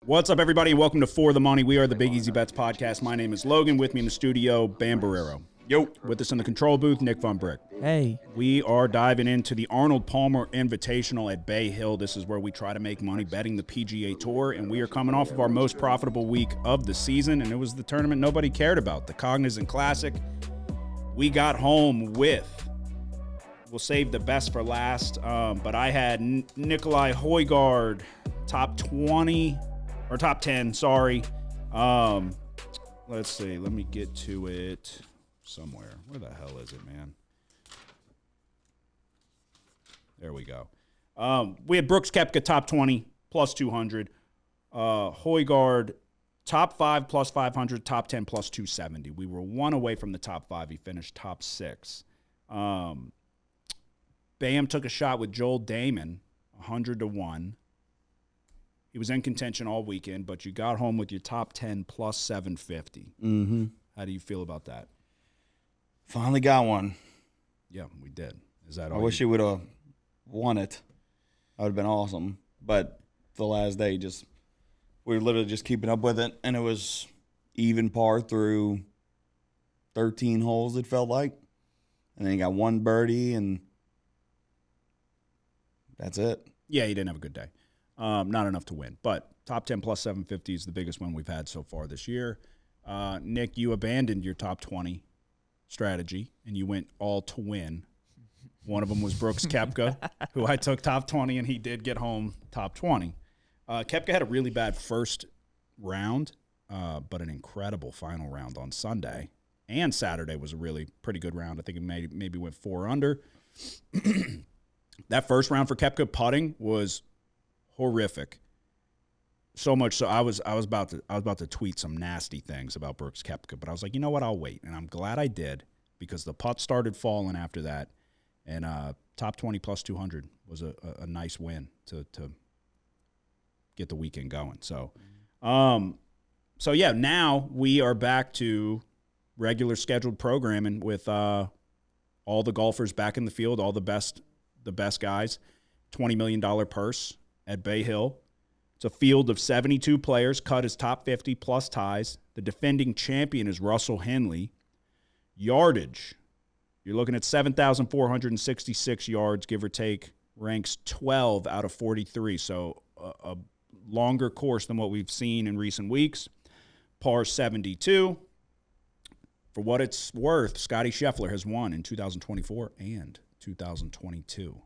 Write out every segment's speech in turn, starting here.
What's up, everybody, and welcome to For the Money. We are the Big Easy Bets podcast. My name is Logan. With me in the studio, Bam Barrero. Yo. With us in the control booth, Nick Von Brick. Hey. We are diving into the Arnold Palmer Invitational at Bay Hill. This is where we try to make money betting the PGA Tour, and we are coming off of our most profitable week of the season, and it was the tournament nobody cared about, the Cognizant Classic. We got home with, we'll save the best for last, but I had Nikolai Højgaard, top 20, or top 10, sorry. Let's see, let me get to it somewhere. Where the hell is it, man? There we go. We had Brooks Koepka, top 20, plus 200. Højgaard, top 5, plus 500, top 10, plus 270. We were one away from the top 5. He finished top 6. Bam took a shot with Joel Damon, 100-1. He was in contention all weekend, but you got home with your top 10 plus 750. Mm-hmm. How do you feel about that? Finally got one. Yeah, we did. Is that all? I wish he would have won it. That would have been awesome. But the last day, we were literally just keeping up with it, and it was even par through 13 holes, it felt like. And then he got one birdie, and that's it. Yeah, he didn't have a good day. Not enough to win, but top 10 plus 750 is the biggest one we've had so far this year. Nick, you abandoned your top 20 strategy, and you went all to win. One of them was Brooks Koepka, who I took top 20, and he did get home top 20. Koepka had a really bad first round, but an incredible final round on Sunday. And Saturday was a really pretty good round. I think it maybe went 4 under. That first round for Koepka putting was horrific. So much so I was about to tweet some nasty things about Brooks Koepka, but I was like, you know what, I'll wait. And I'm glad I did, because the putt started falling after that. And top 20 plus 200 was a nice win to get the weekend going. So yeah, now we are back to regular scheduled programming with all the golfers back in the field, all the best guys. $20 million purse at Bay Hill. It's a field of 72 players. Cut is top 50 plus ties. The defending champion is Russell Henley. Yardage, you're looking at 7,466 yards, give or take. Ranks 12 out of 43, so a longer course than what we've seen in recent weeks. Par 72. For what it's worth, Scottie Scheffler has won in 2024 and 2022.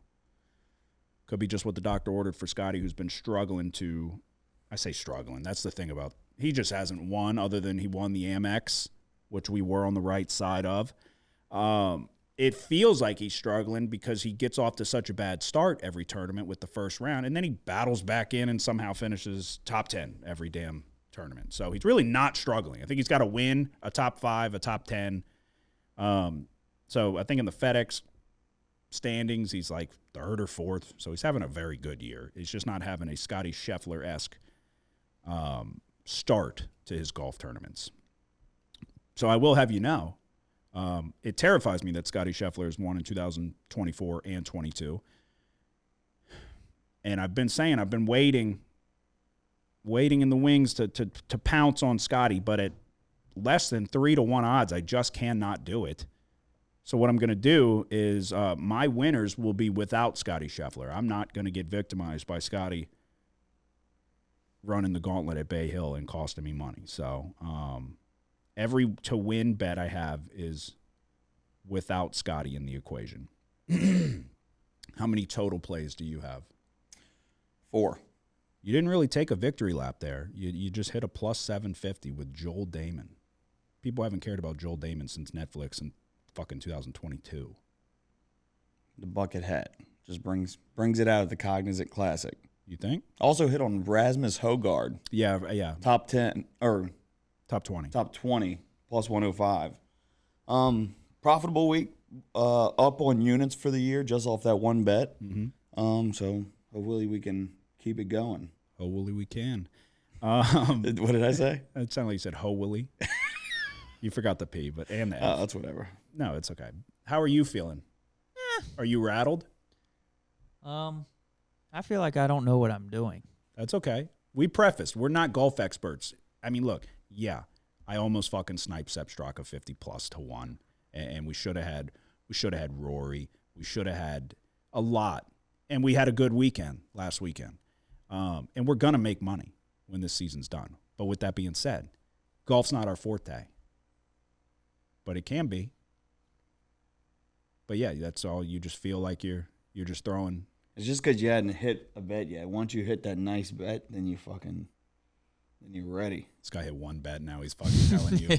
Could be just what the doctor ordered for Scottie, who's been struggling to – I say struggling. That's the thing about – he just hasn't won, other than he won the Amex, which we were on the right side of. It feels like he's struggling because he gets off to such a bad start every tournament with the first round, and then he battles back in and somehow finishes top 10 every damn tournament. So he's really not struggling. I think he's got to win a top 5, a top 10. So I think in the FedEx standings, he's like 3rd or 4th. So he's having a very good year. He's just not having a Scottie Scheffler-esque start to his golf tournaments. So I will have you know, it terrifies me that Scottie Scheffler has won in 2024 and 22. And I've been waiting in the wings to pounce on Scottie, but at less than 3-1 odds, I just cannot do it. So what I'm going to do is my winners will be without Scottie Scheffler. I'm not going to get victimized by Scottie running the gauntlet at Bay Hill and costing me money. So every to-win bet I have is without Scottie in the equation. How many total plays do you have? 4. You didn't really take a victory lap there. You just hit a plus 750 with Joel Damon. People haven't cared about Joel Damon since Netflix and fucking 2022. The bucket hat just brings it out of the Cognizant Classic. You think? Also hit on Rasmus Højgaard. Yeah. Top 10 or top 20. Top 20 plus 105. Profitable week. Up on units for the year just off that one bet. Mm-hmm. So hopefully we can keep it going. Hopefully we can. What did I say? It sounded like you said ho-willy. You forgot the P, but and the F. That's whatever. No, it's okay. How are you feeling? Are you rattled? I feel like I don't know what I'm doing. That's okay. we prefaced, we're not golf experts. I mean, look, yeah, I almost fucking sniped Sepp Straka 50+ to 1, and we should have had Rory. We should have had a lot, and we had a good weekend last weekend. And we're gonna make money when this season's done. But with that being said, golf's not our forte, but it can be. But yeah, that's all. You just feel like you're just throwing. It's just because you hadn't hit a bet yet. Once you hit that nice bet, then you're ready. This guy hit one bet. Now he's fucking telling you.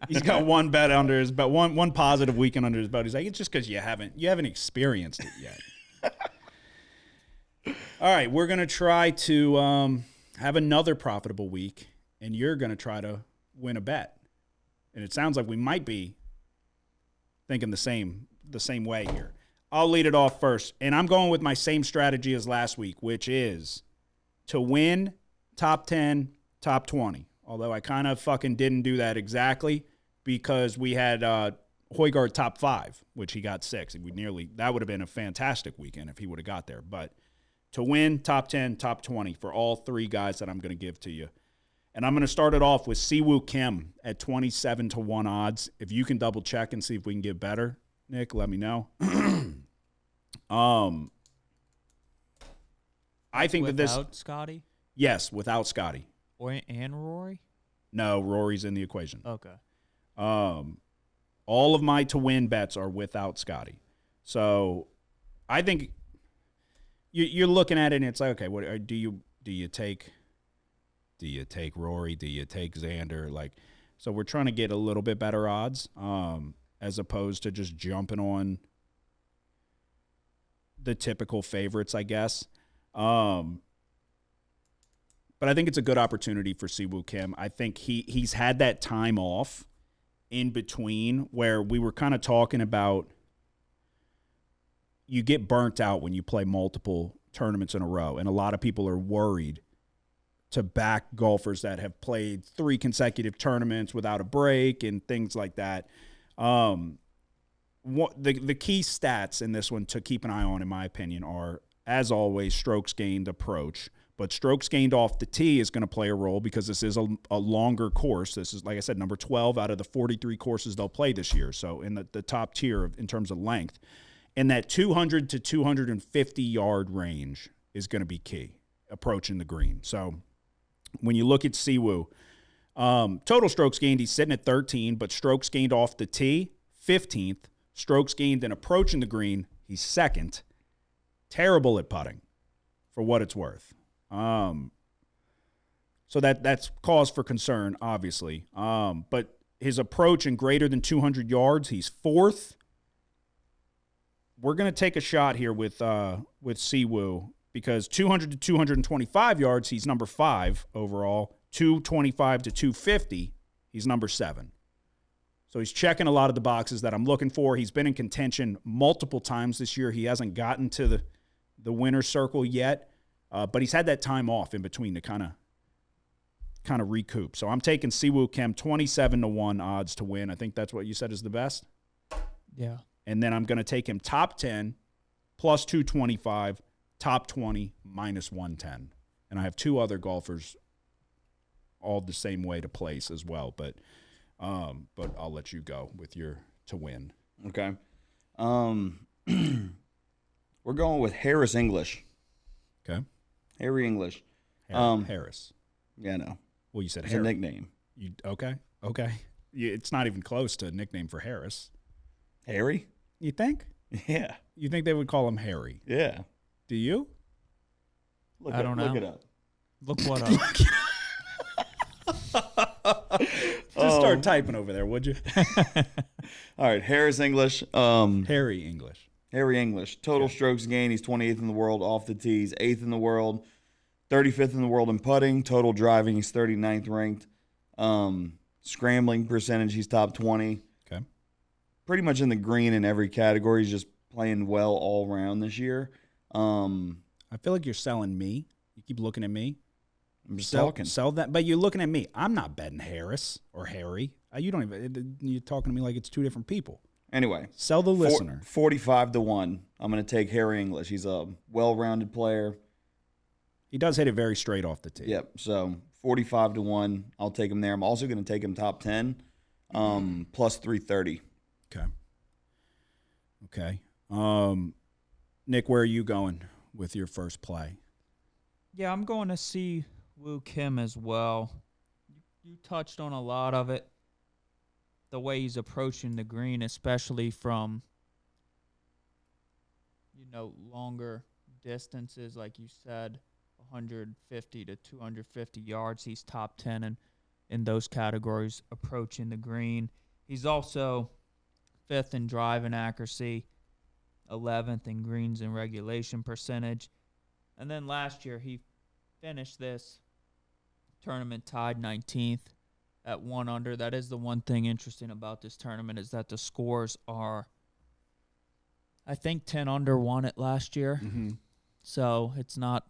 He's got one bet under his belt, one positive weekend under his belt. He's like, it's just because you haven't experienced it yet. All right, we're gonna try to have another profitable week, and you're gonna try to win a bet. And it sounds like we might be thinking the same way here. I'll lead it off first, and I'm going with my same strategy as last week, which is to win top 10, top 20. Although I kind of fucking didn't do that exactly because we had Højgaard top 5, which he got 6. That would have been a fantastic weekend if he would have got there. But to win top 10, top 20 for all 3 guys that I'm going to give to you. And I'm going to start it off with Siwoo Kim at 27 to 1 odds. If you can double check and see if we can get better, Nick, let me know. I think that this without Scotty? Yes, without Scotty. And Rory? No, Rory's in the equation. Okay. All of my to win bets are without Scotty. So I think you're looking at it and it's like, okay, what do you take Rory? Do you take Xander? Like, so we're trying to get a little bit better odds, as opposed to just jumping on the typical favorites, I guess. But I think it's a good opportunity for Siwoo Kim. I think he's had that time off in between where we were kind of talking about you get burnt out when you play multiple tournaments in a row, and a lot of people are worried to back golfers that have played 3 consecutive tournaments without a break and things like that. The key stats in this one to keep an eye on, in my opinion, are, as always, strokes gained, approach. But strokes gained off the tee is going to play a role because this is a longer course. This is, like I said, number 12 out of the 43 courses they'll play this year. So in the top tier in terms of length. And that 200 to 250 yard range is going to be key, approaching the green. So when you look at Siwoo, total strokes gained, he's sitting at 13, but strokes gained off the tee, 15th. Strokes gained in approaching the green, he's 2nd. Terrible at putting, for what it's worth. So that's cause for concern, obviously. But his approach in greater than 200 yards, he's 4th. We're going to take a shot here with Siwoo because 200 to 225 yards, he's number 5 overall. 225 to 250, he's number 7. So he's checking a lot of the boxes that I'm looking for. He's been in contention multiple times this year. He hasn't gotten to the winner's circle yet, but he's had that time off in between to kind of recoup. So I'm taking Siwoo Kim 27 to 1 odds to win. I think that's what you said is the best. Yeah. And then I'm going to take him top 10 plus 225, top 20 minus 110. And I have 2 other golfers all the same way to place as well, but I'll let you go with your to win. Okay. We're going with Harris English. Okay. Harry English. Harris. Yeah, no. Well, you said It's Harry. a nickname. Okay. It's not even close to a nickname for Harris. Harry? You think? Yeah. You think they would call him Harry? Yeah. Do you? I don't know. Look it up. Look what up. Just start typing over there, would you? All right, Harris English. Harry English. Harry English. Total strokes gained, he's 28th in the world off the tees, 8th in the world, 35th in the world in putting. Total driving, he's 39th ranked. Scrambling percentage, he's top 20. Okay. Pretty much in the green in every category. He's just playing well all around this year. I feel like you're selling me. You keep looking at me. I'm just talking. Sell that, but you're looking at me. I'm not betting Harris or Harry. You don't even. You're talking to me like it's 2 different people. Anyway, Sell the listener. 45 to 1. I'm going to take Harry English. He's a well-rounded player. He does hit it very straight off the tee. Yep. So 45 to 1. I'll take him there. I'm also going to take him top 10, plus 330. Okay. Nick, where are you going with your first play? Yeah, I'm going to see Woo Kim as well. You touched on a lot of it. The way he's approaching the green, especially from, longer distances, like you said, 150 to 250 yards. He's top 10 in those categories approaching the green. He's also 5th in driving accuracy, 11th in greens and regulation percentage. And then last year he finished this tournament tied 19th at 1 under. That is the one thing interesting about this tournament, is that the scores are, I think 10 under won it last year. Mm-hmm. So it's not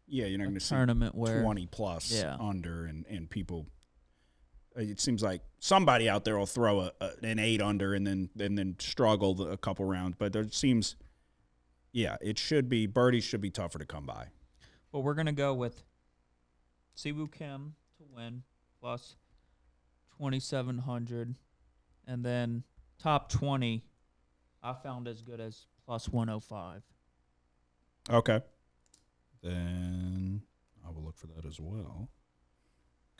you're not going to see tournament where 20 plus under and people. It seems like somebody out there will throw an 8 under and then struggle a couple rounds. But there seems, it should be, birdies should be tougher to come by. Well, we're going to go with Siwoo Kim to win plus 2,700. And then top 20, I found as good as plus 105. Okay. Then I will look for that as well.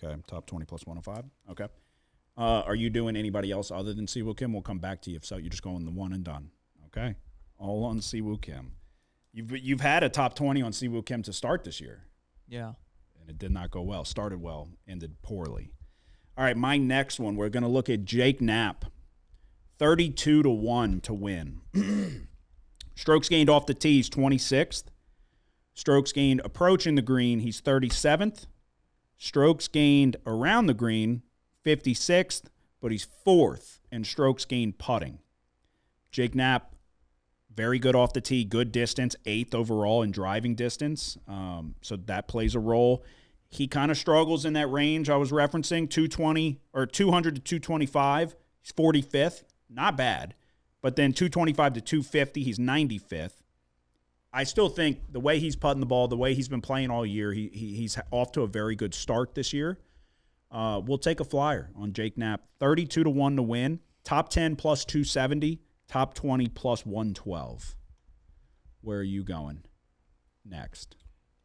Okay, top 20 plus 105. Okay. Are you doing anybody else other than Siwoo Kim? We'll come back to you. If so, you're just going the one and done. Okay. All on Siwoo Kim. You've had a top 20 on Siwoo Kim to start this year. Yeah. And it did not go well. Started well, ended poorly. All right, my next one, we're going to look at Jake Knapp. 32 to 1 to win. Strokes gained off the tee, he's 26th. Strokes gained approaching the green, he's 37th. Strokes gained around the green, 56th, but he's 4th in strokes gained putting. Jake Knapp, very good off the tee, good distance, 8th overall in driving distance. So that plays a role. He kind of struggles in that range I was referencing, 220 or 200 to 225. He's 45th, not bad. But then 225 to 250, he's 95th. I still think the way he's putting the ball, the way he's been playing all year, he's off to a very good start this year. We'll take a flyer on Jake Knapp. 32 to 1 to win. Top 10 plus 270. Top 20 plus 112. Where are you going next?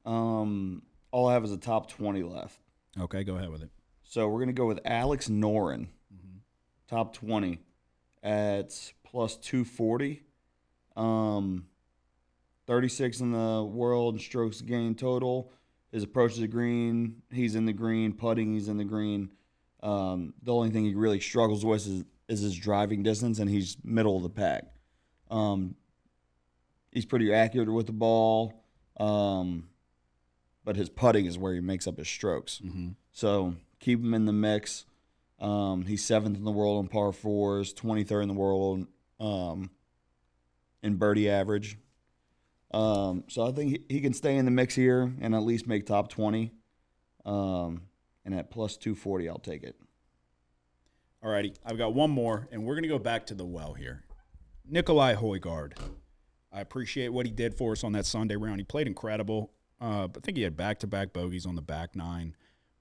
All I have is a top 20 left. Okay, go ahead with it. So we're going to go with Alex Noren, top 20 at plus 240. 36 in the world in strokes gained total. His approach to the green, he's in the green. Putting, he's in the green. The only thing he really struggles with is his driving distance, and he's middle of the pack. He's pretty accurate with the ball, but his putting is where he makes up his strokes. Mm-hmm. So keep him in the mix. He's 7th in the world on par 4s, 23rd in the world in birdie average. So I think he can stay in the mix here and at least make top 20. And at plus 240, I'll take it. All righty. I've got one more, and we're going to go back to the well here. Nikolai Højgaard. I appreciate what he did for us on that Sunday round. He played incredible. I think he had back-to-back bogeys on the back nine,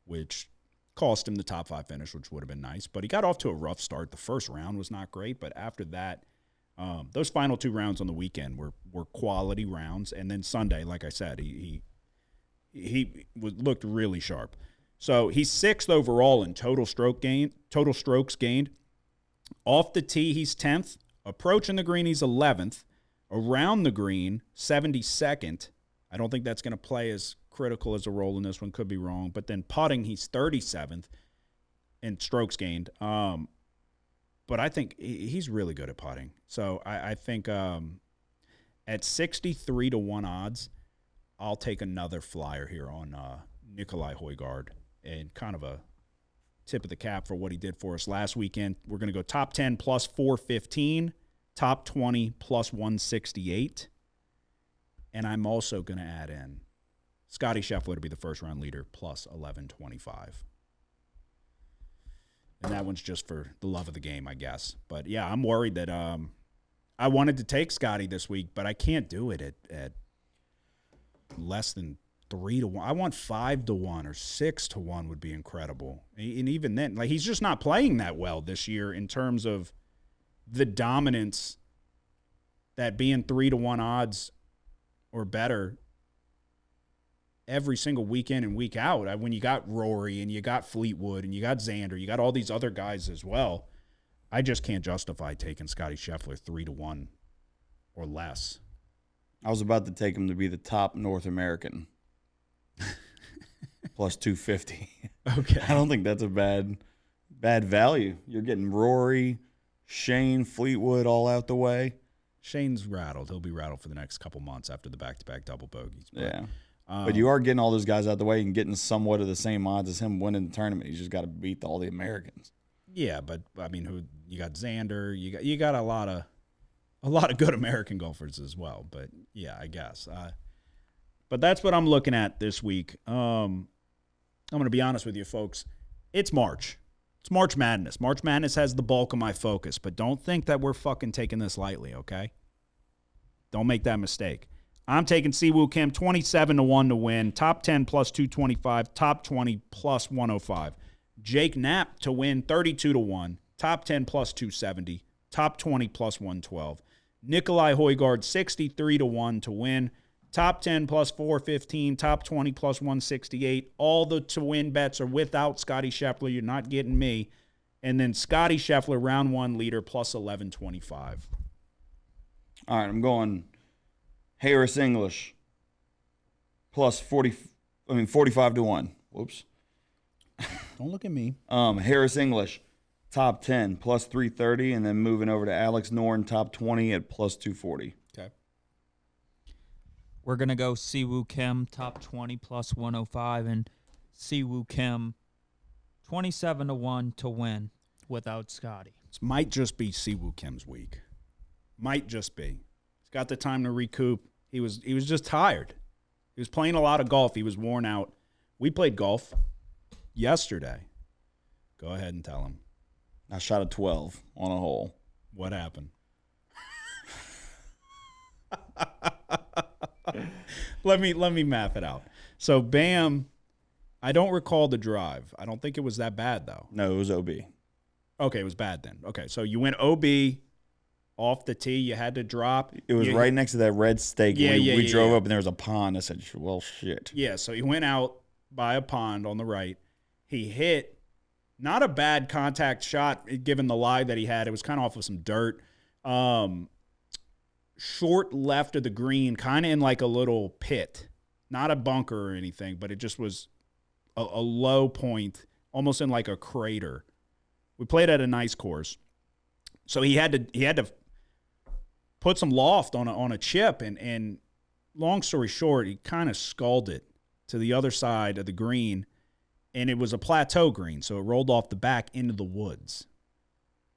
which cost him the top 5 finish, which would have been nice. But he got off to a rough start. The first round was not great, but after that, those final 2 rounds on the weekend were quality rounds. And then Sunday, like I said, he looked really sharp. So he's 6th overall in total strokes gained. Off the tee, he's 10th. Approaching the green, he's 11th. Around the green, 72nd. I don't think that's going to play as critical as a role in this one. Could be wrong. But then putting, he's 37th in strokes gained. But I think he's really good at putting. So I think at 63 to 1 odds, I'll take another flyer here on Nikolai Højgaard, and kind of a tip of the cap for what he did for us last weekend. We're going to go top 10 plus 415, top 20 plus 168. And I'm also going to add in Scotty Scheffler to be the first-round leader, plus 1125. And that one's just for the love of the game, I guess. But, yeah, I'm worried that I wanted to take Scotty this week, but I can't do it at less than 3 to 1. I want 5 to 1 or 6 to 1 would be incredible. And even then, like, he's just not playing that well this year in terms of the dominance that being 3 to 1 odds or better every single week in and week out. When you got Rory and you got Fleetwood and you got Xander, you got all these other guys as well. I just can't justify taking Scottie Scheffler 3 to 1 or less. I was about to take him to be the top North American. Plus 250. Okay. I don't think that's a bad value. You're getting Rory, Shane, Fleetwood all out the way. Shane's rattled. He'll be rattled for the next couple months after the back-to-back double bogeys. Yeah. But you are getting all those guys out the way and getting somewhat of the same odds as him winning the tournament. He's just got to beat all the Americans. Yeah, but I mean, who you got? Xander. You got a lot of good American golfers as well. But yeah, I guess. But that's what I'm looking at this week. I'm going to be honest with you, folks. It's March. It's March Madness. March Madness has the bulk of my focus, but don't think that we're fucking taking this lightly, okay? Don't make that mistake. I'm taking Siwoo Kim 27 to 1 to win, top 10 plus 225, top 20 plus 105. Jake Knapp to win 32 to 1, top 10 plus 270, top 20 plus 112. Nikolai Højgaard 63 to 1 to win, top 10 plus 415, top 20 plus 168. All the to win bets are without Scottie Scheffler. You're not getting me. And then Scottie Scheffler round 1 leader plus 1125. All right, I'm going Harris English plus 45 to 1. Whoops. Don't look at me. Harris English top 10 plus 330, and then moving over to Alex Norn top 20 at plus 240. Okay. We're going to go Siwoo Kim top 20 plus 105 and Siwoo Kim 27 to 1 to win without Scottie. This might just be Siwoo Kim's week. Might just be. He's got the time to recoup. He was just tired. He was playing a lot of golf. He was worn out. We played golf yesterday. Go ahead and tell him. I shot a 12 on a hole. What happened? Let me map it out. So Bam, I don't recall the drive. I don't think it was that bad though. No, it was OB. Okay, it was bad then. Okay, so you went OB off the tee. You had to drop. It was right next to that red stake. Yeah, we drove up and there was a pond. I said, well, shit. Yeah, so he went out by a pond on the right. He hit not a bad contact shot given the lie that he had. It was kind of off of some dirt. Short left of the green, kind of in like a little pit. Not a bunker or anything, but it just was a low point, almost in like a crater. We played at a nice course. So he had to put some loft on a chip, and long story short, he kind of sculled it to the other side of the green, and it was a plateau green, so it rolled off the back into the woods.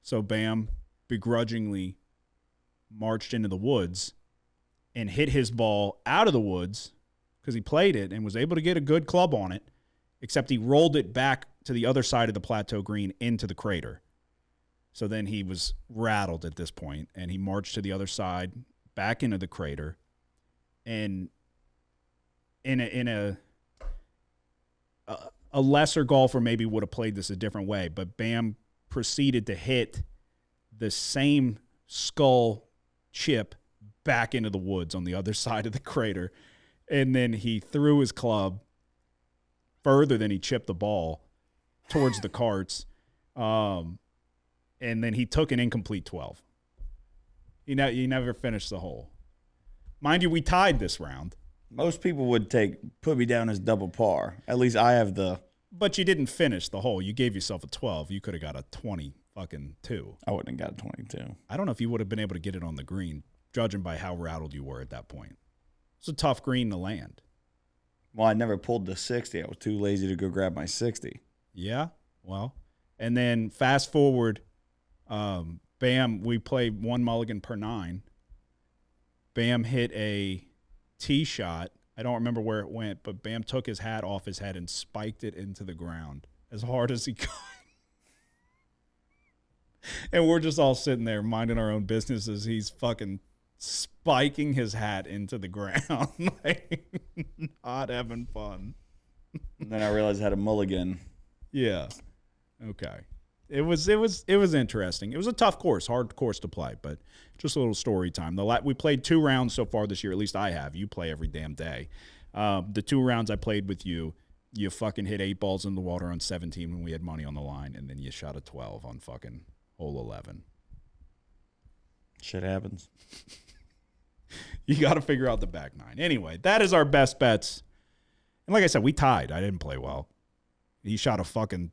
So Bam begrudgingly marched into the woods and hit his ball out of the woods because he played it and was able to get a good club on it, except he rolled it back to the other side of the plateau green into the crater. So then he was rattled at this point, and he marched to the other side, back into the crater, and in a lesser golfer maybe would have played this a different way, but Bam proceeded to hit the same skull chip back into the woods on the other side of the crater, and then he threw his club further than he chipped the ball towards the carts. And then he took an incomplete 12. He never finished the hole. Mind you, we tied this round. Most people would put me down as double par. At least I have the. But you didn't finish the hole. You gave yourself a 12. You could have got a 20 fucking 2. I wouldn't have got a 22. I don't know if you would have been able to get it on the green, judging by how rattled you were at that point. It's a tough green to land. Well, I never pulled the 60. I was too lazy to go grab my 60. Yeah, well. And then fast forward, Bam, we played one mulligan per 9. Bam hit a tee shot. I don't remember where it went, but Bam took his hat off his head and spiked it into the ground as hard as he could. And we're just all sitting there minding our own business as he's fucking spiking his hat into the ground, like, not having fun. And then I realized I had a mulligan. Yeah. Okay. It was interesting. It was a tough course, hard course to play, but just a little story time. We played 2 rounds so far this year. At least I have. You play every damn day. The 2 rounds I played with you, you fucking hit 8 balls in the water on 17 when we had money on the line, and then you shot a 12 on fucking hole 11. Shit happens. You got to figure out the back 9. Anyway, that is our best bets. And like I said, we tied. I didn't play well. He shot a fucking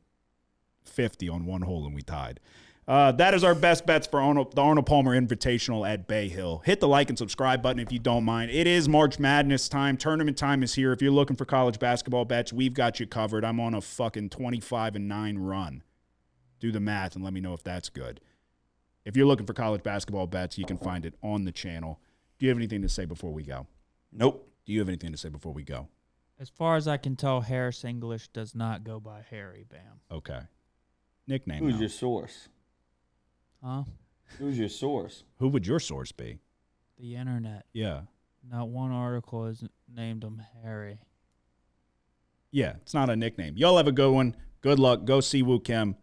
50 on 1 hole, and we tied. That is our best bets for the Arnold Palmer Invitational at Bay Hill. Hit the like and subscribe button if you don't mind. It is March Madness time. Tournament time is here. If you're looking for college basketball bets, we've got you covered. I'm on a fucking 25-9 run. Do the math and let me know if that's good. If you're looking for college basketball bets, you can find it on the channel. Do you have anything to say before we go? Nope. Do you have anything to say before we go? As far as I can tell, Harris English does not go by Harry. Bam. Okay. Nickname. Who's now. your source? Huh? Who's your source? Who would your source be? The internet. Yeah. Not one article has named him Harry. Yeah, it's not a nickname. Y'all have a good one. Good luck. Go see Woo Kim.